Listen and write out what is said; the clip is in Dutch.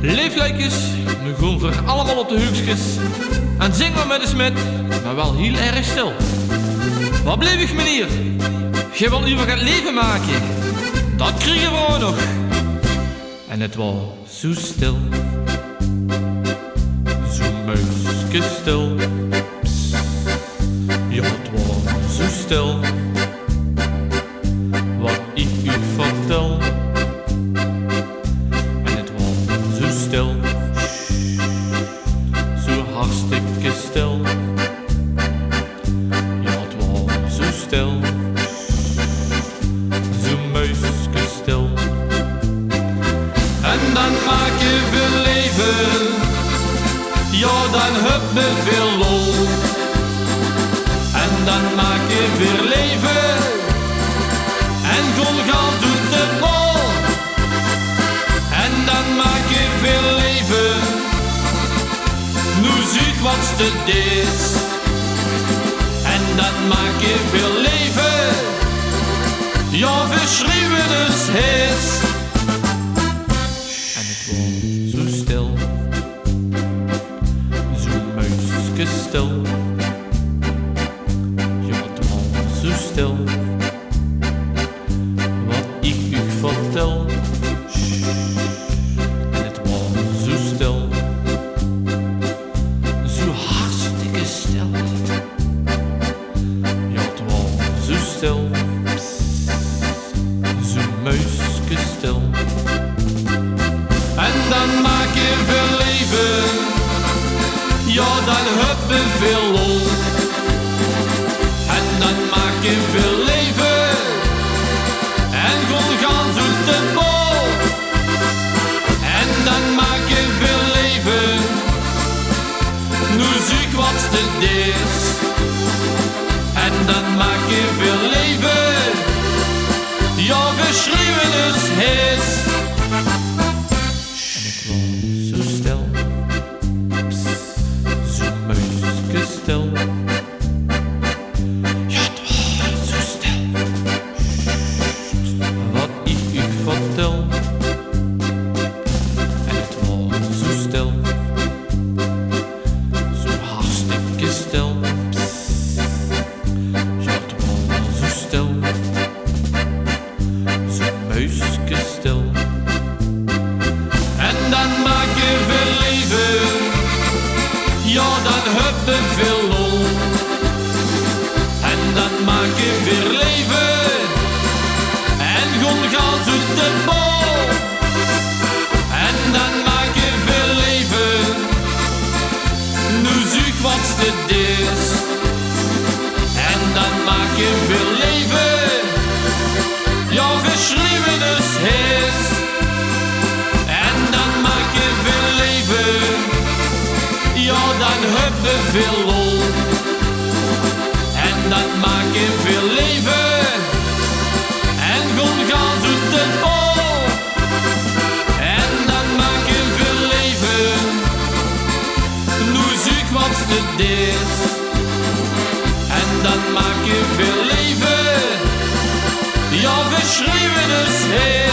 Leeflijkjes, nu gewoon voor allemaal op de hoekjes. En zing maar met de smid, maar wel heel erg stil. Wat bleef ik meneer? Gij wil over het leven maken. Dat kriegen we ook nog. En het was zo stil. Zo muisje stil. Psst. Ja, het was zo stil. Wat ik u vertel. En het was zo stil. Zo hartstikke stil. Ja, het was zo stil. Zo muisje stil. En dan maak je veel leven. Ja, dan heb je veel lol. En dan maak je veel leven. En gewoon gaan doet het mol. En dan maak je veel leven. Nu ziet wat het is. En dan maak je veel leven. Ja, we schreeuwen dus hees. En het was zo stil. Zo muisje stil. Ja, het was zo stil. Wat ik u vertel. En het was zo stil. Zo hartstikke stil. Ja, het was zo stil. Zo muisje stil. En dan maak je veel leven. Ja, dan heb je veel lol. En dan maak je veel leven. En gewoon gaan zoet de bol. En dan maak je veel leven. Nu zie ik wat het is. En dan maak je veel leven. Ja, we schreeuwen dus hees. En het was zo stil. Psst, zo muisje stil. Ja, het was zo stil. Wat ik u vertel. En het was zo stil. Zo hartstikke stil. Psst, ja, het was zo stil. Zo muisje stil. En dan maak je veel leven. Ja, dan heb je veel lol. En dan maak je veel leven. En gewoon gaan zoet de bol. En dan maak je veel leven. Nu zie ik wat het is. En dan maak je veel leven. Ja, we schreeuwen dus hees. En dan maak je veel leven. Ja, dan heb je veel lol. En dan maak je veel leven. En gewoon gaan zoet de bol. En dan maak je veel leven. Nu zie ik wat het is. En dan maak je veel leven. Ja, we schreeuwen dus hees.